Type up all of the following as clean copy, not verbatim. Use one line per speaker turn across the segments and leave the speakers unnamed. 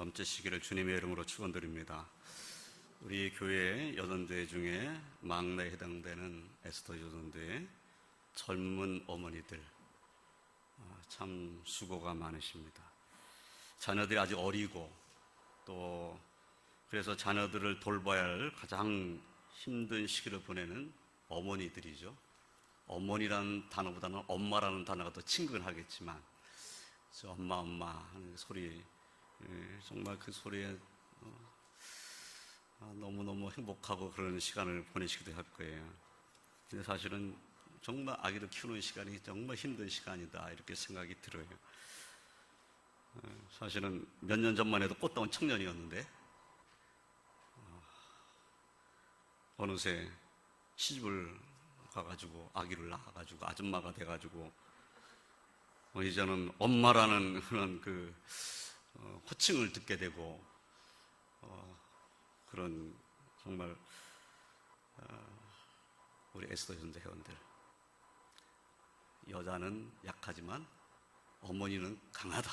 넘치시기를 주님의 이름으로 축원드립니다. 우리 교회 여전대 중에 막내에 해당되는 에스더 여전대의 젊은 어머니들 참 수고가 많으십니다. 자녀들이 아직 어리고 또 그래서 자녀들을 돌봐야 할 가장 힘든 시기를 보내는 어머니들이죠. 어머니라는 단어보다는 엄마라는 단어가 더 친근하겠지만 저 엄마 하는 소리, 정말 그 소리에 너무너무 행복하고 그런 시간을 보내시기도 할 거예요. 근데 사실은 정말 아기를 키우는 시간이 정말 힘든 시간이다 이렇게 생각이 들어요. 사실은 몇 년 전만 해도 꽃다운 청년이었는데 어느새 시집을 가가지고 아기를 낳아가지고 아줌마가 돼가지고 이제는 엄마라는 그런 호칭을 듣게 되고 그런 정말 우리 에스더 현대 회원들, 여자는 약하지만 어머니는 강하다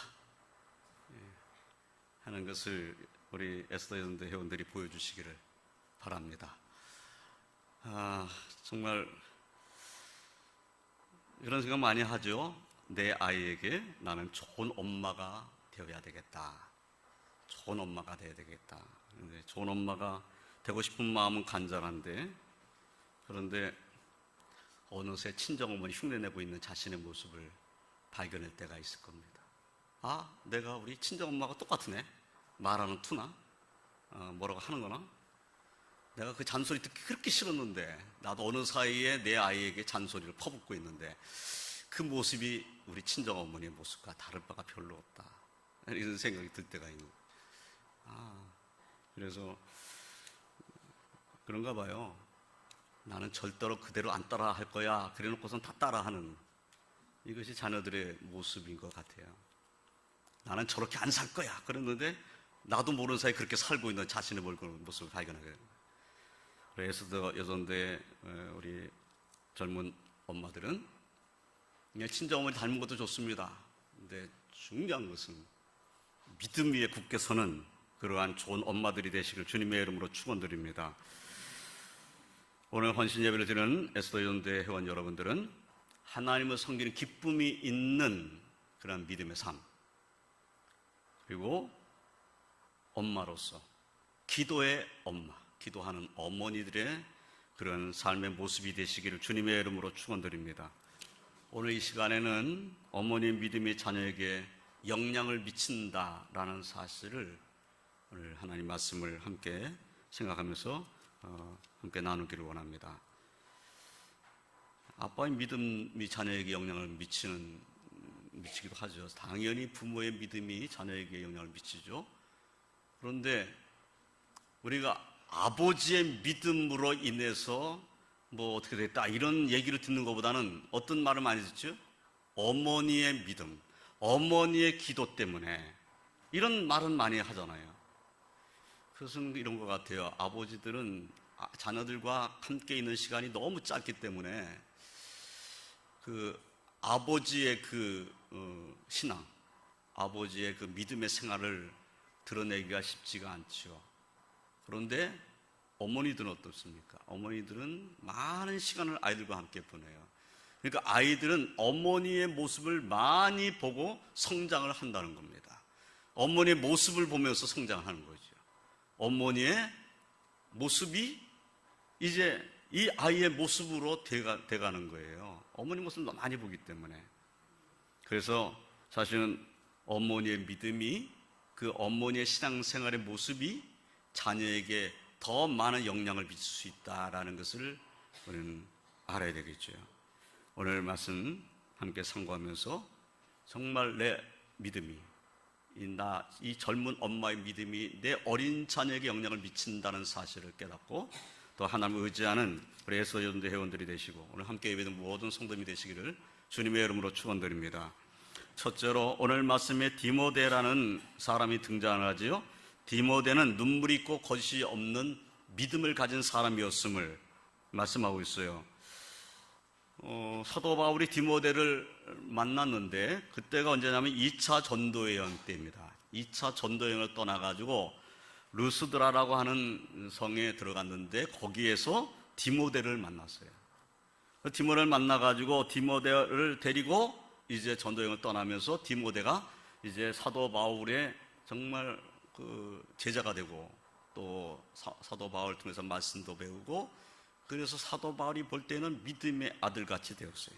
하는 것을 우리 에스더 현대 회원들이 보여주시기를 바랍니다. 정말 이런 생각 많이 하죠. 내 아이에게 나는 좋은 엄마가 되어야 되겠다. 좋은 엄마가 되어야 되겠다. 근데 좋은 엄마가 되고 싶은 마음은 간절한데, 그런데 어느새 친정어머니 흉내내고 있는 자신의 모습을 발견할 때가 있을 겁니다. 내가 우리 친정엄마가 똑같으네. 말하는 투나 뭐라고 하는 거나 내가 그 잔소리 듣기 그렇게 싫었는데 나도 어느 사이에 내 아이에게 잔소리를 퍼붓고 있는데 그 모습이 우리 친정어머니의 모습과 다를 바가 별로 없다 이런 생각이 들 때가 있는. 그래서 그런가 봐요. 나는 절대로 그대로 안 따라 할 거야 그래 놓고선 다 따라하는 이것이 자녀들의 모습인 것 같아요. 나는 저렇게 안 살 거야 그랬는데 나도 모르는 사이에 그렇게 살고 있는 자신의 모습을 발견하게 됩니다. 그래서 여전대 우리 젊은 엄마들은 친정어머니 닮은 것도 좋습니다. 근데 중요한 것은 믿음 위에 굳게 서는 그러한 좋은 엄마들이 되시길 주님의 이름으로 축원드립니다. 오늘 헌신 예배를 드리는 에스더 여전대 회원 여러분들은 하나님을 섬기는 기쁨이 있는 그런 믿음의 삶, 그리고 엄마로서 기도의 엄마, 기도하는 어머니들의 그런 삶의 모습이 되시기를 주님의 이름으로 축원드립니다. 오늘 이 시간에는 어머니의 믿음이 자녀에게 영향을 미친다라는 사실을 오늘 하나님 말씀을 함께 생각하면서 함께 나누기를 원합니다. 아빠의 믿음이 자녀에게 영향을 미치기도 하죠. 당연히 부모의 믿음이 자녀에게 영향을 미치죠. 그런데 우리가 아버지의 믿음으로 인해서 어떻게 됐다 이런 얘기를 듣는 것보다는 어떤 말을 많이 듣죠? 어머니의 믿음, 어머니의 기도 때문에 이런 말은 많이 하잖아요. 그것은 이런 것 같아요. 아버지들은 자녀들과 함께 있는 시간이 너무 짧기 때문에 그 아버지의 신앙, 아버지의 그 믿음의 생활을 드러내기가 쉽지가 않죠. 그런데 어머니들은 어떻습니까? 어머니들은 많은 시간을 아이들과 함께 보내요. 그러니까 아이들은 어머니의 모습을 많이 보고 성장을 한다는 겁니다. 어머니의 모습을 보면서 성장하는 거죠. 어머니의 모습이 이제 이 아이의 모습으로 돼가는 거예요. 어머니 모습을 많이 보기 때문에. 그래서 사실은 어머니의 믿음이, 그 어머니의 신앙생활의 모습이 자녀에게 더 많은 영향을 미칠 수 있다라는 것을 우리는 알아야 되겠죠. 오늘 말씀 함께 상고하면서 정말 내 믿음이, 이 젊은 엄마의 믿음이 내 어린 자녀에게 영향을 미친다는 사실을 깨닫고 또 하나님을 의지하는 우리 에스더 여전대 회원들이 되시고 오늘 함께 예배드린 모든 성도님이 되시기를 주님의 이름으로 축원드립니다. 첫째로 오늘 말씀에 디모데라는 사람이 등장하지요. 디모데는 눈물이 있고 거짓이 없는 믿음을 가진 사람이었음을 말씀하고 있어요. 사도 바울이 디모데를 만났는데 그때가 언제냐면 2차 전도여행 때입니다. 2차 전도여행을 떠나가지고 루스드라라고 하는 성에 들어갔는데 거기에서 디모데를 만났어요. 디모데를 만나가지고 디모데를 데리고 이제 전도여행을 떠나면서 디모데가 이제 사도 바울의 정말 그 제자가 되고 또 사도 바울을 통해서 말씀도 배우고 그래서 사도 바울이 볼 때는 믿음의 아들같이 되었어요.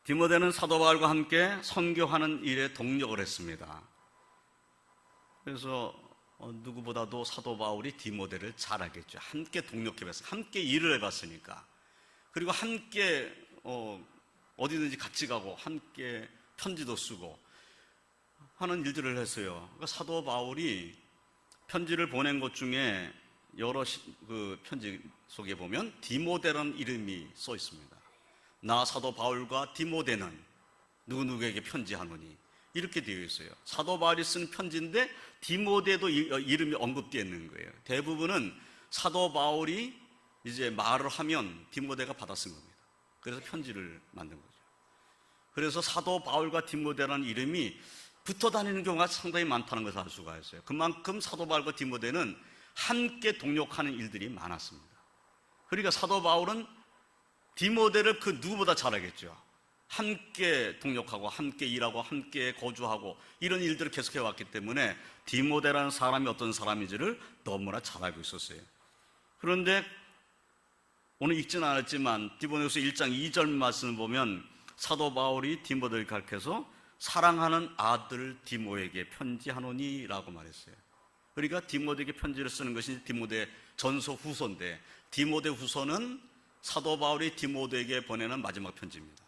디모데는 사도 바울과 함께 선교하는 일에 동력을 했습니다. 그래서 누구보다도 사도 바울이 디모데를 잘 알겠죠. 함께 동력해봤어요. 함께 일을 해봤으니까. 그리고 함께 어디든지 같이 가고 함께 편지도 쓰고 하는 일들을 했어요. 그러니까 사도 바울이 편지를 보낸 것 중에 여러 그 편지 속에 보면 디모데라는 이름이 써 있습니다. 나 사도 바울과 디모데는 누구누구에게 편지하노니 이렇게 되어 있어요. 사도 바울이 쓴 편지인데 디모데도 이름이 언급되어 있는 거예요. 대부분은 사도 바울이 이제 말을 하면 디모데가 받아 쓴 겁니다. 그래서 편지를 만든 거죠. 그래서 사도 바울과 디모데라는 이름이 붙어 다니는 경우가 상당히 많다는 것을 알 수가 있어요. 그만큼 사도 바울과 디모데는 함께 동력하는 일들이 많았습니다. 그러니까 사도 바울은 디모데를 그 누구보다 잘 알겠죠. 함께 동력하고 함께 일하고 함께 거주하고 이런 일들을 계속해 왔기 때문에 디모데라는 사람이 어떤 사람인지를 너무나 잘 알고 있었어요. 그런데 오늘 읽지는 않았지만 디모데후서 1장 2절 말씀을 보면 사도 바울이 디모데를 가르쳐서 사랑하는 아들 디모에게 편지하노니 라고 말했어요. 그러니까 디모데에게 편지를 쓰는 것이 디모데 전서 후서인데 디모데 후서는 사도 바울이 디모데에게 보내는 마지막 편지입니다.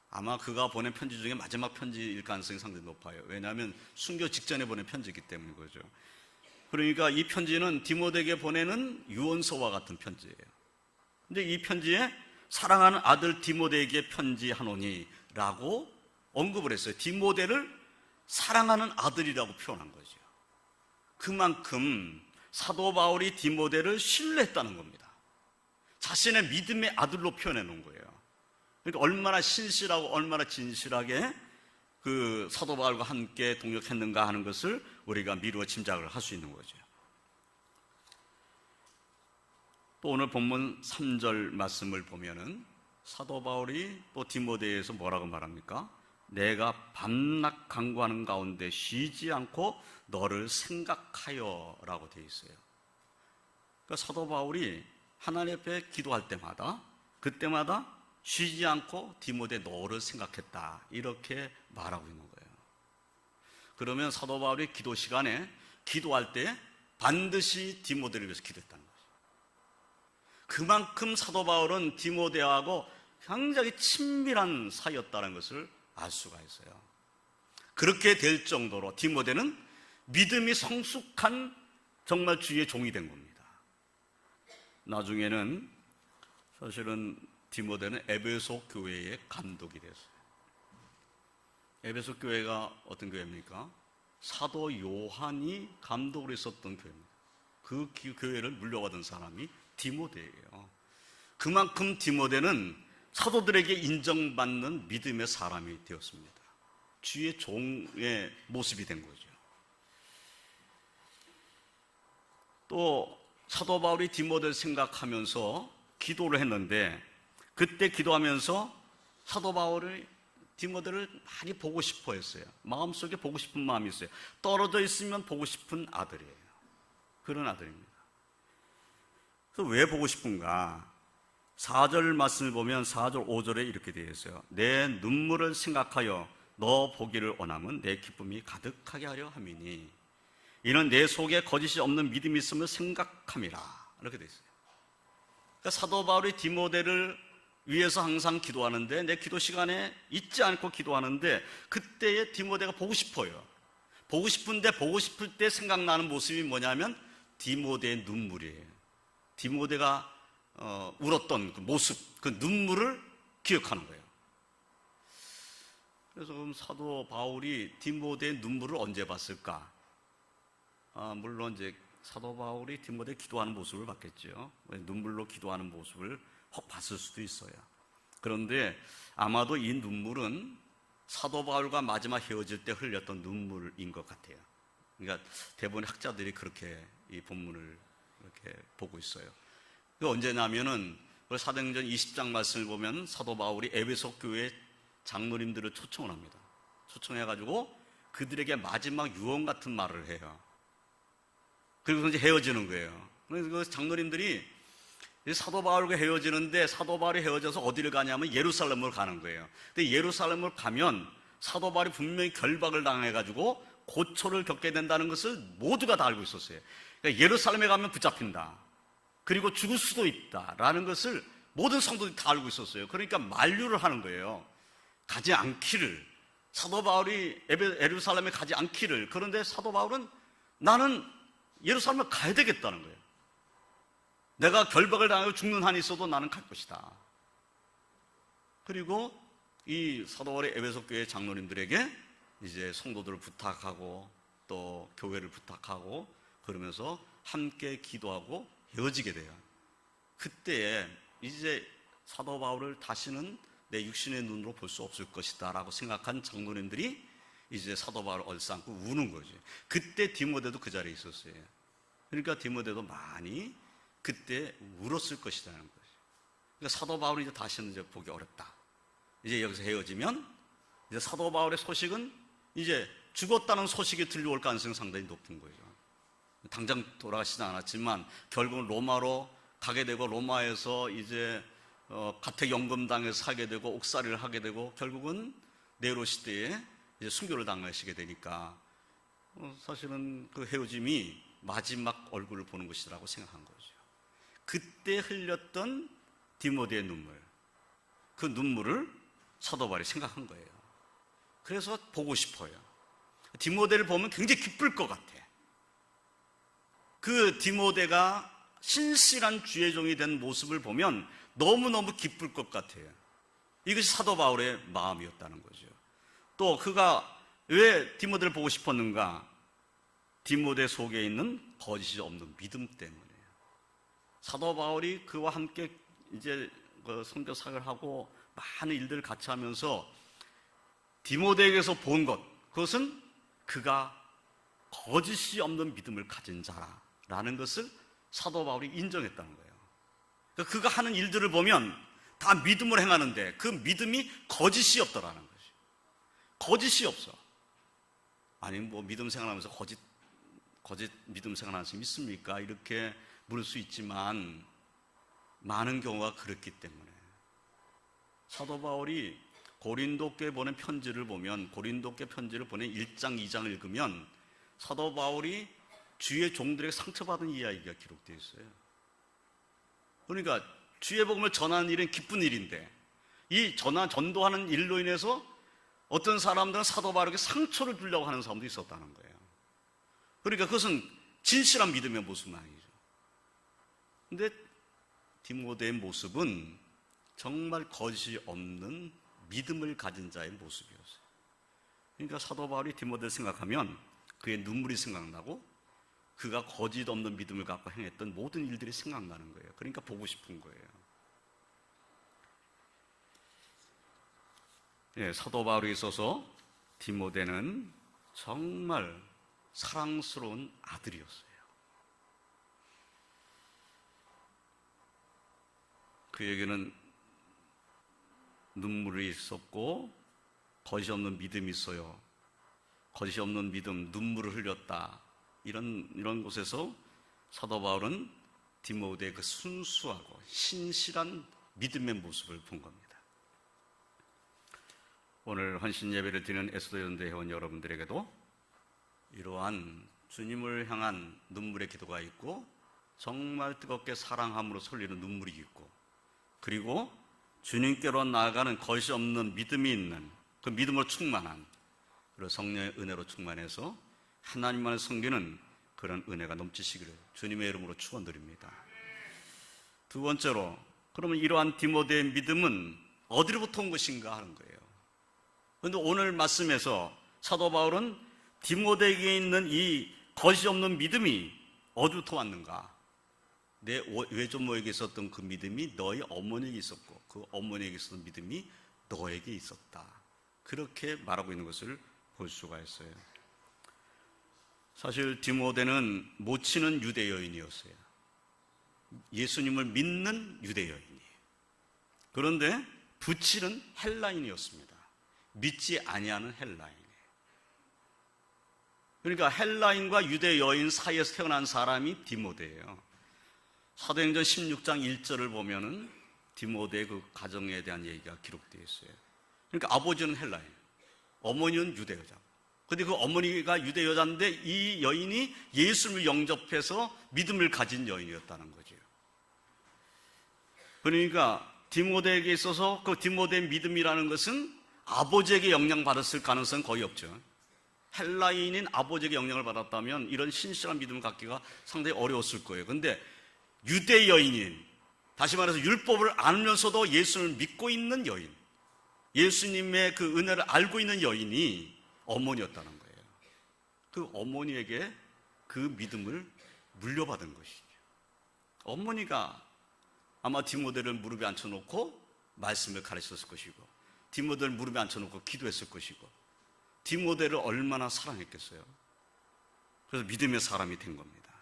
아마 그가 보낸 편지 중에 마지막 편지일 가능성이 상당히 높아요. 왜냐하면 순교 직전에 보낸 편지이기 때문인 거죠. 그러니까 이 편지는 디모데에게 보내는 유언서와 같은 편지예요. 근데 이 편지에 사랑하는 아들 디모데에게 편지하노니 라고 언급을 했어요. 디모데를 사랑하는 아들이라고 표현한 거죠. 그만큼 사도 바울이 디모데를 신뢰했다는 겁니다. 자신의 믿음의 아들로 표현해 놓은 거예요. 그러니까 얼마나 신실하고 얼마나 진실하게 그 사도 바울과 함께 동역했는가 하는 것을 우리가 미루어 짐작을 할 수 있는 거죠. 또 오늘 본문 3절 말씀을 보면은 사도 바울이 또 디모데에서 뭐라고 말합니까? 내가 밤낮 간구하는 가운데 쉬지 않고 너를 생각하여 라고 되어 있어요. 그러니까 사도 바울이 하나님 앞에 기도할 때마다 그때마다 쉬지 않고 디모데 너를 생각했다 이렇게 말하고 있는 거예요. 그러면 사도 바울이 기도 시간에 기도할 때 반드시 디모데를 위해서 기도했다는 거죠. 그만큼 사도 바울은 디모데하고 굉장히 친밀한 사이였다는 것을 알 수가 있어요. 그렇게 될 정도로 디모데는 믿음이 성숙한 정말 주의 종이 된 겁니다. 나중에는 사실은 디모데는 에베소 교회의 감독이 됐어요. 에베소 교회가 어떤 교회입니까? 사도 요한이 감독으로 있었던 교회입니다. 그 교회를 물려받은 사람이 디모데예요. 그만큼 디모데는 사도들에게 인정받는 믿음의 사람이 되었습니다. 주의 종의 모습이 된 거죠. 또 사도 바울이 디모데를 생각하면서 기도를 했는데 그때 기도하면서 사도 바울이 디모데를 많이 보고 싶어 했어요. 마음속에 보고 싶은 마음이 있어요. 떨어져 있으면 보고 싶은 아들이에요. 그런 아들입니다. 그래서 왜 보고 싶은가? 4절 말씀을 보면 4절 5절에 이렇게 되어 있어요. 내 눈물을 생각하여 너 보기를 원하면 내 기쁨이 가득하게 하려 함이니 이는 내 속에 거짓이 없는 믿음이 있음을 생각함이라 이렇게 되어 있어요. 그러니까 사도 바울이 디모데를 위해서 항상 기도하는데 내 기도 시간에 잊지 않고 기도하는데 그때의 디모데가 보고 싶어요. 보고 싶은데 보고 싶을 때 생각나는 모습이 뭐냐면 디모데의 눈물이에요. 디모데가 울었던 그 모습, 그 눈물을 기억하는 거예요. 그래서 그럼 사도 바울이 디모데의 눈물을 언제 봤을까? 물론 이제 사도 바울이 디모데 기도하는 모습을 봤겠죠. 눈물로 기도하는 모습을 혹 봤을 수도 있어요. 그런데 아마도 이 눈물은 사도 바울과 마지막 헤어질 때 흘렸던 눈물인 것 같아요. 그러니까 대부분 학자들이 그렇게 이 본문을 이렇게 보고 있어요. 그 언제냐면은 사도행전 20장 말씀을 보면 사도 바울이 에베소 교회 장로님들을 초청을 합니다. 초청해가지고 그들에게 마지막 유언 같은 말을 해요. 그리고 이제 헤어지는 거예요. 그래서 그 장로님들이 사도 바울과 헤어지는데 사도 바울이 헤어져서 어디를 가냐면 예루살렘으로 가는 거예요. 근데 예루살렘을 가면 사도 바울이 분명히 결박을 당해가지고 고초를 겪게 된다는 것을 모두가 다 알고 있었어요. 그러니까 예루살렘에 가면 붙잡힌다. 그리고 죽을 수도 있다라는 것을 모든 성도들이 다 알고 있었어요. 그러니까 만류를 하는 거예요. 가지 않기를. 사도 바울이 예루살렘에 가지 않기를. 그런데 사도 바울은 나는 예루살렘에 가야 되겠다는 거예요. 내가 결박을 당하고 죽는 한이 있어도 나는 갈 것이다. 그리고 이 사도 바울의 에베소 교회 장로님들에게 이제 성도들을 부탁하고 또 교회를 부탁하고 그러면서 함께 기도하고 헤어지게 돼요. 그때에 이제 사도 바울을 다시는 내 육신의 눈으로 볼 수 없을 것이다 라고 생각한 장로님들이 이제 사도 바울을 얼싸안고 우는 거죠. 그때 디모데도 그 자리에 있었어요. 그러니까 디모데도 많이 그때 울었을 것이라는 거죠. 그러니까 사도 바울이 이제 다시는 이제 보기 어렵다. 이제 여기서 헤어지면 이제 사도 바울의 소식은 이제 죽었다는 소식이 들려올 가능성이 상당히 높은 거죠. 당장 돌아가시지 않았지만 결국은 로마로 가게 되고 로마에서 이제 가택연금당해서 살게 되고 옥살이를 하게 되고 결국은 네로 시대에 이제 순교를 당하시게 되니까 사실은 그 헤어짐이 마지막 얼굴을 보는 것이라고 생각한 거죠. 그때 흘렸던 디모데의 눈물, 그 눈물을 사도 바울이 생각한 거예요. 그래서 보고 싶어요. 디모데를 보면 굉장히 기쁠 것 같아. 그 디모데가 신실한 주의 종이 된 모습을 보면 너무너무 기쁠 것 같아요. 이것이 사도 바울의 마음이었다는 거죠. 또 그가 왜 디모데를 보고 싶었는가? 디모데 속에 있는 거짓이 없는 믿음 때문이에요. 사도 바울이 그와 함께 이제 선교 사역을 하고 많은 일들을 같이 하면서 디모데에게서 본 것, 그것은 그가 거짓이 없는 믿음을 가진 자라는 것을 사도 바울이 인정했다는 거예요. 그러니까 그가 하는 일들을 보면 다 믿음을 행하는데 그 믿음이 거짓이 없더라는 거죠. 거짓이 없어. 아니 뭐 믿음 생활하면서 거짓 믿음 생활하는 사람이 있습니까? 이렇게 물을 수 있지만 많은 경우가 그렇기 때문에 사도 바울이 고린도교에 보낸 편지를 보면 고린도교 편지를 보낸 1장, 2장을 읽으면 사도 바울이 주의 종들에게 상처받은 이야기가 기록되어 있어요. 그러니까 주의 복음을 전하는 일은 기쁜 일인데 이 전도하는 일로 인해서 어떤 사람들은 사도 바울에게 상처를 주려고 하는 사람도 있었다는 거예요. 그러니까 그것은 진실한 믿음의 모습은 아니죠. 근데 디모데의 모습은 정말 거짓이 없는 믿음을 가진 자의 모습이었어요. 그러니까 사도 바울이 디모데를 생각하면 그의 눈물이 생각나고 그가 거짓 없는 믿음을 갖고 행했던 모든 일들이 생각나는 거예요. 그러니까 보고 싶은 거예요. 예, 사도 바울에 있어서 디모데는 정말 사랑스러운 아들이었어요. 그에게는 눈물이 있었고 거짓이 없는 믿음이 있어요. 거짓이 없는 믿음, 눈물을 흘렸다. 이런 곳에서 사도 바울은 디모데의 그 순수하고 신실한 믿음의 모습을 본 겁니다. 오늘 헌신 예배를 드리는 에스더연대 회원 여러분들에게도 이러한 주님을 향한 눈물의 기도가 있고 정말 뜨겁게 사랑함으로 쏠리는 눈물이 있고 그리고 주님께로 나아가는 거짓이 없는 믿음이 있는 그 믿음으로 충만한 그리고 성령의 은혜로 충만해서 하나님만을 섬기는 그런 은혜가 넘치시기를 주님의 이름으로 축원드립니다. 두 번째로 그러면 이러한 디모데의 믿음은 어디로부터 온 것인가 하는 거예요. 그런데 오늘 말씀에서 사도 바울은 디모데에게 있는 이 거짓이 없는 믿음이 어디부터 왔는가? 내 외조모에게 있었던 그 믿음이 너희 어머니에게 있었고 그 어머니에게 있었던 믿음이 너에게 있었다. 그렇게 말하고 있는 것을 볼 수가 있어요. 사실 디모데는 모치는 유대 여인이었어요. 예수님을 믿는 유대 여인이에요. 그런데 부치는 헬라인이었습니다. 믿지 아니하는 헬라인이에요. 그러니까 헬라인과 유대 여인 사이에서 태어난 사람이 디모데예요. 사도행전 16장 1절을 보면은 디모데의 그 가정에 대한 얘기가 기록되어 있어요. 그러니까 아버지는 헬라인, 어머니는 유대 여자. 근데 그 어머니가 유대 여자인데 이 여인이 예수를 영접해서 믿음을 가진 여인이었다는 거죠. 그러니까 디모데에게 있어서 그 디모데의 믿음이라는 것은 아버지에게 영향받았을 가능성은 거의 없죠. 헬라인인 아버지에게 영향을 받았다면 이런 신실한 믿음을 갖기가 상당히 어려웠을 거예요. 그런데 유대 여인인, 다시 말해서 율법을 알면서도 예수를 믿고 있는 여인, 예수님의 그 은혜를 알고 있는 여인이 어머니였다는 거예요. 그 어머니에게 그 믿음을 물려받은 것이죠. 어머니가 아마 디모데를 무릎에 앉혀놓고 말씀을 가르쳤을 것이고, 디모데를 무릎에 앉혀놓고 기도했을 것이고, 디모데를 얼마나 사랑했겠어요. 그래서 믿음의 사람이 된 겁니다.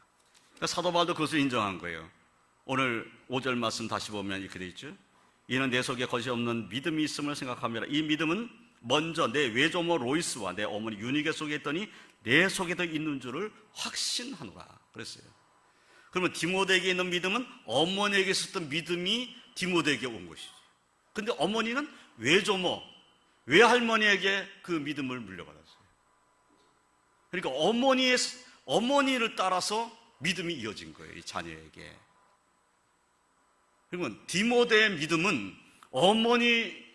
그러니까 사도 바울도 그것을 인정한 거예요. 오늘 5절 말씀 다시 보면 이렇게 되어 있죠. 이는 내 속에 거짓이 없는 믿음이 있음을 생각합니다. 이 믿음은 먼저 내 외조모 로이스와 내 어머니 유니게 속에 있더니 내 속에도 있는 줄을 확신하노라 그랬어요. 그러면 디모데에게 있는 믿음은 어머니에게 있었던 믿음이 디모데에게 온 것이죠. 근데 어머니는 외조모, 외할머니에게 그 믿음을 물려받았어요. 그러니까 어머니를 따라서 믿음이 이어진 거예요, 이 자녀에게. 그러면 디모데의 믿음은 어머니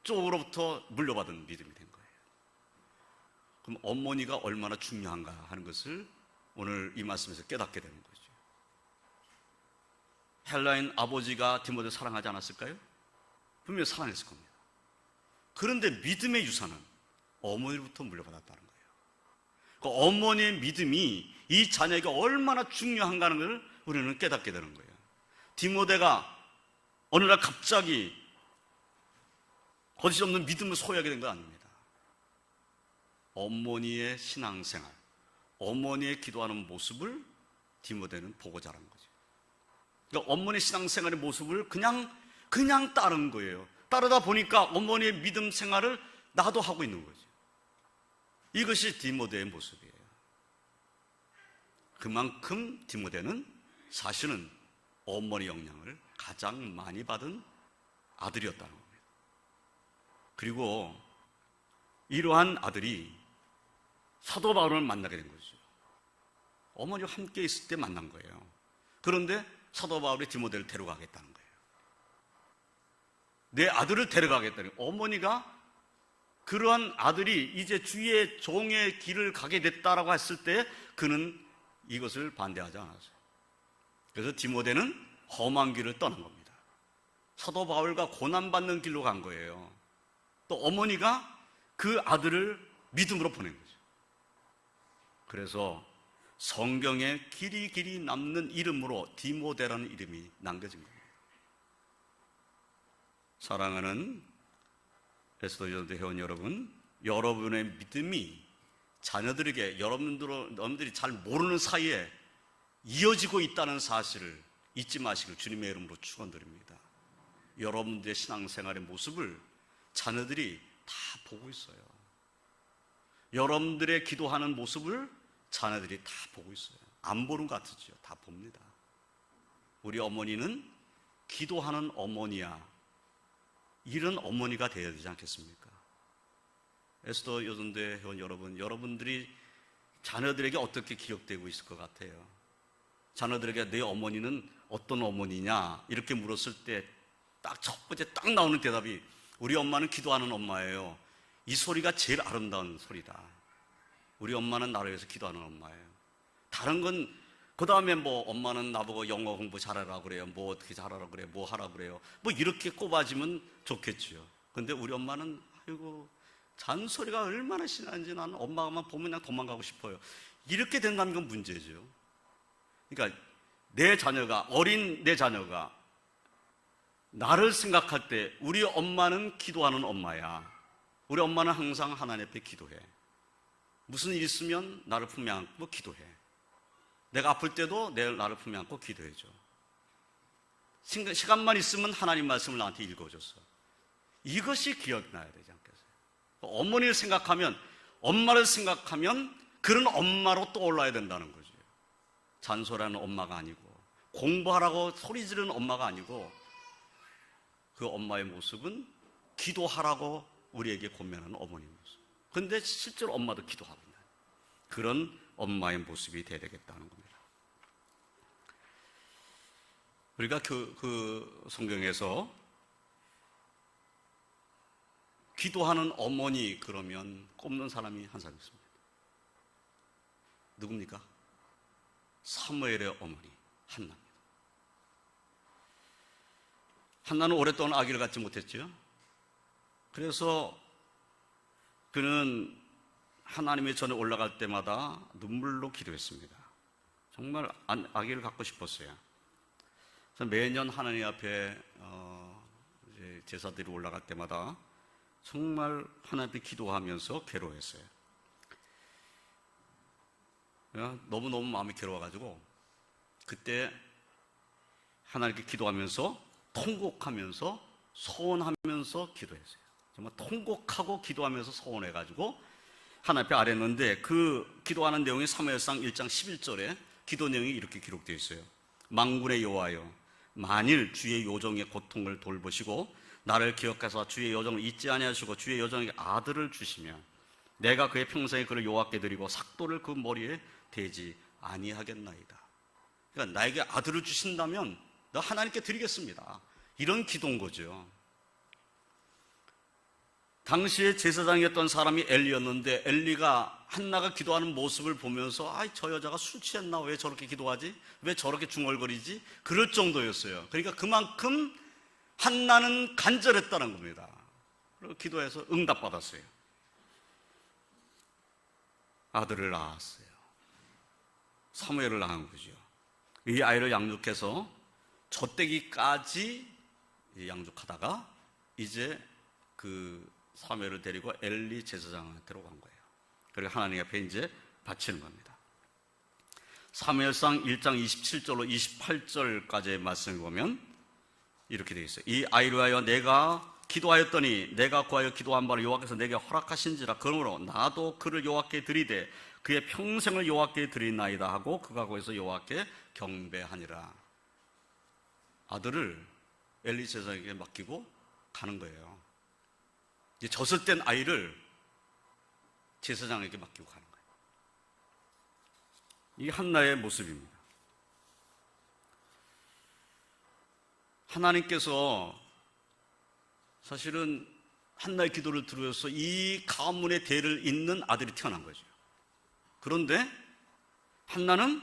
쪽으로부터 물려받은 믿음이 된 거예요. 그럼 어머니가 얼마나 중요한가 하는 것을 오늘 이 말씀에서 깨닫게 되는 거죠. 헬라인 아버지가 디모데를 사랑하지 않았을까요? 분명히 사랑했을 겁니다. 그런데 믿음의 유산은 어머니로부터 물려받았다는 거예요. 그 어머니의 믿음이 이 자녀에게 얼마나 중요한가 하는 것을 우리는 깨닫게 되는 거예요. 디모데가 어느 날 갑자기 거짓 없는 믿음을 소유하게 된 건 아닙니다. 어머니의 신앙생활, 어머니의 기도하는 모습을 디모데는 보고 자란 거죠. 그러니까 어머니 신앙생활의 모습을 그냥 따른 거예요. 따르다 보니까 어머니의 믿음 생활을 나도 하고 있는 거죠. 이것이 디모데의 모습이에요. 그만큼 디모데는 사실은 어머니 영향을 가장 많이 받은 아들이었다는 겁니다. 그리고 이러한 아들이 사도 바울을 만나게 된 거죠. 어머니와 함께 있을 때 만난 거예요. 그런데 사도 바울이 디모데를 데려가겠다는 거예요. 내 아들을 데려가겠다는 거예요. 어머니가 그러한 아들이 이제 주의 종의 길을 가게 됐다라고 했을 때 그는 이것을 반대하지 않았어요. 그래서 디모데는 험한 길을 떠난 겁니다. 사도 바울과 고난받는 길로 간 거예요. 또 어머니가 그 아들을 믿음으로 보낸 거죠. 그래서 성경에 길이 남는 이름으로 디모데라는 이름이 남겨진 겁니다. 사랑하는 에스더 여대 회원 여러분, 여러분의 믿음이 자녀들에게 여러분들이 잘 모르는 사이에 이어지고 있다는 사실을 잊지 마시길 주님의 이름으로 축원드립니다. 여러분들의 신앙생활의 모습을 자녀들이 다 보고 있어요. 여러분들의 기도하는 모습을 자녀들이 다 보고 있어요. 안 보는 것 같으죠? 다 봅니다. 우리 어머니는 기도하는 어머니야, 이런 어머니가 되어야 되지 않겠습니까? 에스더 여전대 회원 여러분, 여러분들이 자녀들에게 어떻게 기억되고 있을 것 같아요? 자녀들에게 내 어머니는 어떤 어머니냐 이렇게 물었을 때 딱 첫 번째 딱 나오는 대답이 우리 엄마는 기도하는 엄마예요. 이 소리가 제일 아름다운 소리다. 우리 엄마는 나를 위해서 기도하는 엄마예요. 다른 건 그 다음에 뭐 엄마는 나보고 영어 공부 잘하라 그래요, 뭐 어떻게 잘하라 그래요, 뭐 하라 그래요, 뭐 이렇게 꼽아주면 좋겠죠. 근데 우리 엄마는 아이고 잔소리가 얼마나 심한지 나는 엄마만 보면 그냥 도망가고 싶어요. 이렇게 된다는 건 문제죠. 그러니까 어린 내 자녀가 나를 생각할 때 우리 엄마는 기도하는 엄마야, 우리 엄마는 항상 하나님 앞에 기도해. 무슨 일 있으면 나를 품에 안고 기도해. 내가 아플 때도 나를 품에 안고 기도해줘. 시간만 있으면 하나님 말씀을 나한테 읽어줬어. 이것이 기억나야 되지 않겠어요? 어머니를 생각하면, 엄마를 생각하면 그런 엄마로 떠올라야 된다는 거죠. 잔소리하는 엄마가 아니고, 공부하라고 소리 지르는 엄마가 아니고, 그 엄마의 모습은 기도하라고 우리에게 권면하는 어머니의 모습. 그런데 실제로 엄마도 기도하고 있는 그런 엄마의 모습이 돼야 되겠다는 겁니다. 우리가 그 성경에서 기도하는 어머니 그러면 꼽는 사람이 한 사람 있습니다. 누굽니까? 사무엘의 어머니 한나입니다. 한나는 오랫동안 아기를 갖지 못했죠. 그래서 그는 하나님의 전에 올라갈 때마다 눈물로 기도했습니다. 정말 아기를 갖고 싶었어요. 그래서 매년 하나님 앞에 이제 제사들이 올라갈 때마다 정말 하나님 앞에 기도하면서 괴로워했어요. 너무너무 마음이 괴로워가지고 그때 하나님께 기도하면서 통곡하면서 소원하면서 기도했어요. 정말 통곡하고 기도하면서 소원해가지고 하나님 앞에 아뢰는데, 그 기도하는 내용이 사무엘상 1장 11절에 기도 내용이 이렇게 기록되어 있어요. 만군의 여호와여, 만일 주의 요정의 고통을 돌보시고 나를 기억하사 주의 요정을 잊지 아니하시고 주의 요정에게 아들을 주시면 내가 그의 평생에 그를 여호와께 드리고 삭도를 그 머리에 대지 아니하겠나이다. 그러니까 나에게 아들을 주신다면 나 하나님께 드리겠습니다. 이런 기도인 거죠. 당시에 제사장이었던 사람이 엘리였는데, 엘리가 한나가 기도하는 모습을 보면서 저 여자가 술 취했나? 왜 저렇게 기도하지? 왜 저렇게 중얼거리지? 그럴 정도였어요. 그러니까 그만큼 한나는 간절했다는 겁니다. 그리고 기도해서 응답받았어요. 아들을 낳았어요. 사무엘을 낳은 거죠. 이 아이를 양육해서 젖대기까지 양육하다가 이제 그 사무엘을 데리고 엘리 제사장한테로 간 거예요. 그리고 하나님 앞에 이제 바치는 겁니다. 사무엘상 1장 27절로 28절까지의 말씀을 보면 이렇게 되어 있어요. 이 아이를 위하여 내가 기도하였더니 내가 구하여 기도한 바를 여호와께서 내게 허락하신지라. 그러므로 나도 그를 여호와께 드리되 그의 평생을 여호와께 드리나이다 하고 그가 거기서 여호와께 경배하니라. 아들을 엘리 제사장에게 맡기고 가는 거예요. 이제 젖을 뗀 아이를 제사장에게 맡기고 가는 거예요. 이게 한나의 모습입니다. 하나님께서 사실은 한나의 기도를 들으셔서 이 가문의 대를 잇는 아들이 태어난 거죠. 그런데 한나는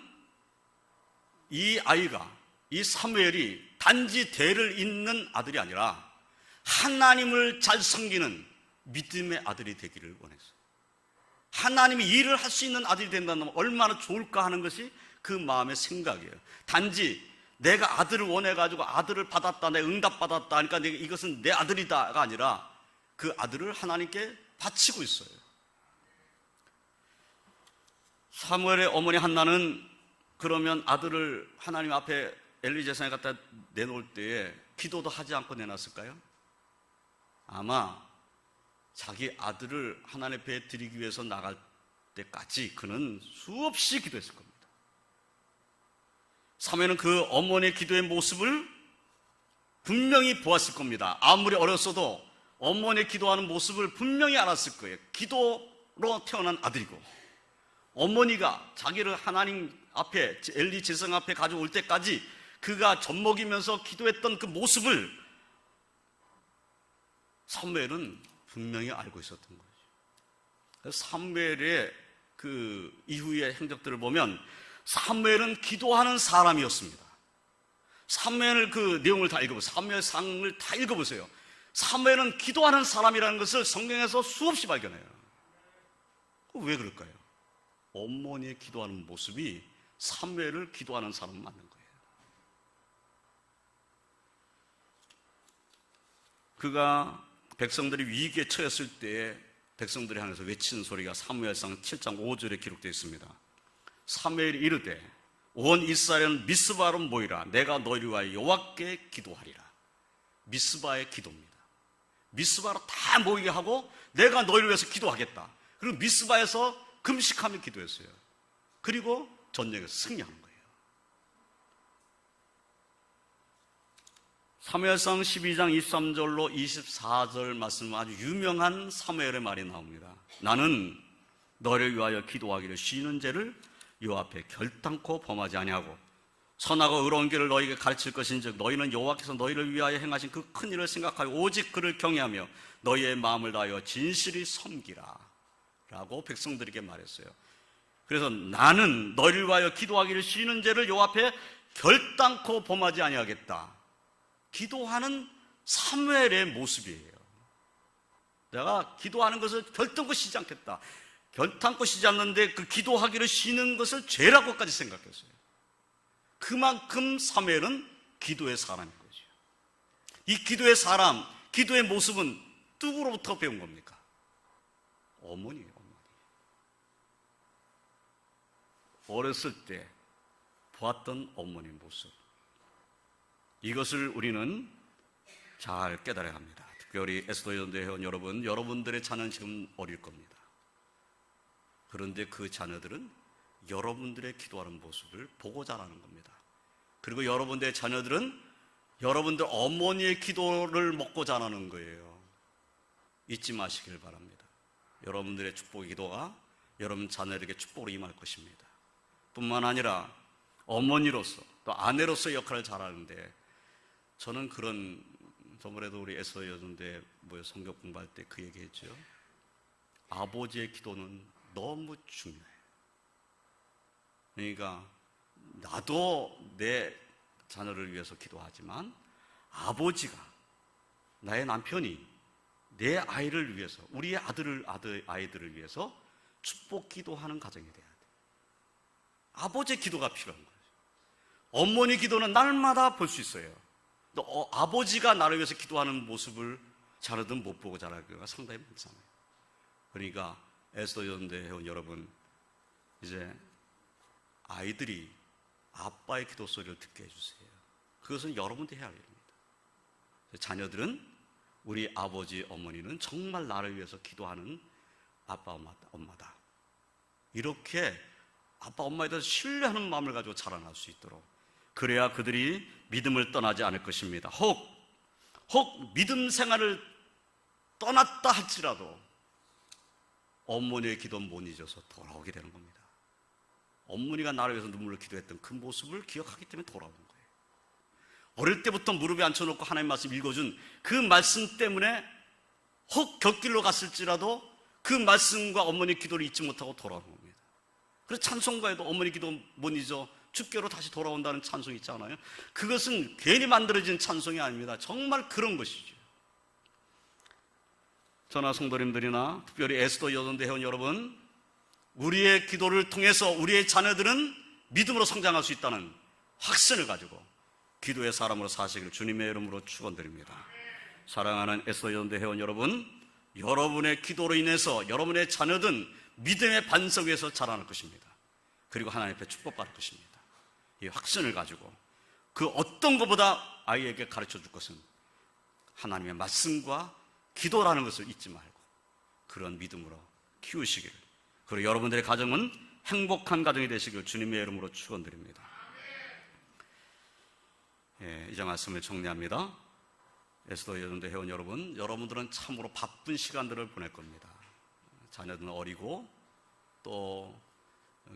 이 아이가, 이 사무엘이 단지 대를 잇는 아들이 아니라 하나님을 잘 섬기는 믿음의 아들이 되기를 원했어요. 하나님이 일을 할 수 있는 아들이 된다면 얼마나 좋을까 하는 것이 그 마음의 생각이에요. 단지 내가 아들을 원해가지고 아들을 받았다, 내가 응답받았다 하니까 이것은 내 아들이다가 아니라 그 아들을 하나님께 바치고 있어요. 사무엘의 어머니 한나는 그러면 아들을 하나님 앞에 엘리 제사장에 갖다 내놓을 때에 기도도 하지 않고 내놨을까요? 아마 자기 아들을 하나님 앞에 드리기 위해서 나갈 때까지 그는 수없이 기도했을 겁니다. 사무엘은 그 어머니의 기도의 모습을 분명히 보았을 겁니다. 아무리 어렸어도 어머니의 기도하는 모습을 분명히 알았을 거예요. 기도로 태어난 아들이고, 어머니가 자기를 하나님 앞에, 엘리 제사장 앞에 가져올 때까지 그가 젖먹이면서 기도했던 그 모습을 사무엘은 분명히 알고 있었던 거죠. 그래서 사무엘의 그 이후의 행적들을 보면 사무엘은 기도하는 사람이었습니다. 사무엘 그 내용을 다 읽어보세요. 사무엘상을 다 읽어보세요. 사무엘은 기도하는 사람이라는 것을 성경에서 수없이 발견해요. 왜 그럴까요? 어머니의 기도하는 모습이 사무엘을 기도하는 사람 맞는 거예요. 그가 백성들이 위기에 처했을 때 백성들이 향해서 외치는 소리가 사무엘상 7장 5절에 기록되어 있습니다. 사무엘이 이르되 온 이스라엘은 미스바로 모이라. 내가 너희를 위하여 여호와께 기도하리라. 미스바의 기도입니다. 미스바로 다 모이게 하고 내가 너희를 위해서 기도하겠다. 그리고 미스바에서 금식하며 기도했어요. 그리고 전쟁에서 승리한 거예요. 사무엘상 12장 23절로 24절 말씀은 아주 유명한 사무엘의 말이 나옵니다. 나는 너를 위하여 기도하기를 쉬는 죄를 여호와 앞에 결단코 범하지 아니하고 선하고 의로운 길을 너희에게 가르칠 것인즉 너희는 여호와께서 너희를 위하여 행하신 그 큰 일을 생각하여 오직 그를 경외하며 너희의 마음을 다하여 진실히 섬기라 라고 백성들에게 말했어요. 그래서 나는 너희를 위하여 기도하기를 쉬는 죄를 여호와 앞에 결단코 범하지 아니하겠다. 기도하는 사무엘의 모습이에요. 내가 기도하는 것을 결단코 쉬지 않겠다. 결단코 쉬지 않는데 그 기도하기를 쉬는 것을 죄라고까지 생각했어요. 그만큼 사무엘은 기도의 사람인 거죠. 이 기도의 사람, 기도의 모습은 누구로부터 배운 겁니까? 어머니예요, 어머니. 어렸을 때 보았던 어머니 모습. 이것을 우리는 잘 깨달아야 합니다. 특별히 에스더 연대 회원 여러분, 여러분들의 자녀는 지금 어릴 겁니다. 그런데 그 자녀들은 여러분들의 기도하는 모습을 보고 자라는 겁니다. 그리고 여러분들의 자녀들은 여러분들 어머니의 기도를 먹고 자라는 거예요. 잊지 마시길 바랍니다. 여러분들의 축복의 기도가 여러분 자녀에게 축복으로 임할 것입니다. 뿐만 아니라 어머니로서 또 아내로서의 역할을 잘하는데 저는 그런 저번에도 우리 에스더 여전대 모여 성경 공부할 때 그 얘기했죠. 아버지의 기도는 너무 중요해요. 그러니까 나도 내 자녀를 위해서 기도하지만 아버지가 나의 남편이 내 아이를 위해서 우리의 아이들을 위해서 축복 기도하는 가정이 돼야 돼. 아버지의 기도가 필요한 거예요. 어머니 기도는 날마다 볼 수 있어요. 또 아버지가 나를 위해서 기도하는 모습을 자녀들 못 보고 자랄 경우가 상당히 많잖아요. 그러니까 에스더 연대 회원 여러분, 이제 아이들이 아빠의 기도 소리를 듣게 해주세요. 그것은 여러분들이 해야 할 일입니다. 자녀들은 우리 아버지, 어머니는 정말 나를 위해서 기도하는 아빠, 엄마다. 이렇게 아빠, 엄마에 대해서 신뢰하는 마음을 가지고 자라날 수 있도록, 그래야 그들이 믿음을 떠나지 않을 것입니다. 혹 믿음 생활을 떠났다 할지라도 어머니의 기도는 못 잊어서 돌아오게 되는 겁니다. 어머니가 나를 위해서 눈물을 기도했던 그 모습을 기억하기 때문에 돌아오는 거예요. 어릴 때부터 무릎에 앉혀놓고 하나님 말씀 읽어준 그 말씀 때문에 혹 곁길로 갔을지라도 그 말씀과 어머니 기도를 잊지 못하고 돌아오는 겁니다. 그래서 찬송가에도 어머니 기도 못 잊어 주께로 다시 돌아온다는 찬송이 있잖아요. 그것은 괜히 만들어진 찬송이 아닙니다. 정말 그런 것이죠. 저나 성도님들이나 특별히 에스더 여전대 회원 여러분, 우리의 기도를 통해서 우리의 자녀들은 믿음으로 성장할 수 있다는 확신을 가지고 기도의 사람으로 사시기를 주님의 이름으로 축원드립니다. 사랑하는 에스더 여전대 회원 여러분, 여러분의 기도로 인해서 여러분의 자녀들은 믿음의 반석 위에서 자라날 것입니다. 그리고 하나님 앞에 축복받을 것입니다. 이 확신을 가지고 그 어떤 것보다 아이에게 가르쳐 줄 것은 하나님의 말씀과 기도라는 것을 잊지 말고 그런 믿음으로 키우시기를, 그리고 여러분들의 가정은 행복한 가정이 되시길 주님의 이름으로 축원드립니다. 이제 말씀을 정리합니다. 에스더 여전대 회원 여러분, 여러분들은 참으로 바쁜 시간들을 보낼 겁니다. 자녀들은 어리고 또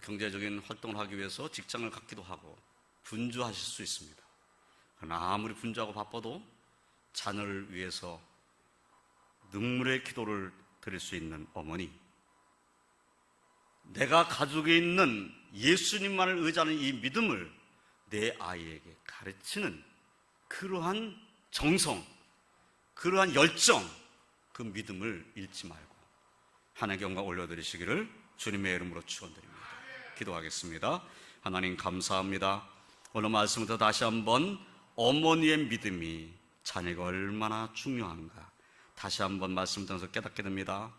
경제적인 활동을 하기 위해서 직장을 갖기도 하고 분주하실 수 있습니다. 그러나 아무리 분주하고 바빠도 자녀를 위해서 눈물의 기도를 드릴 수 있는 어머니, 내가 가지고 있는 예수님만을 의지하는 이 믿음을 내 아이에게 가르치는 그러한 정성, 그러한 열정, 그 믿음을 잃지 말고 하나님께 영광 올려드리시기를 주님의 이름으로 축원드립니다. 기도하겠습니다. 하나님 감사합니다. 오늘 말씀부터 다시 한번 어머니의 믿음이 자녀가 얼마나 중요한가, 다시 한번 말씀 드려서 깨닫게 됩니다.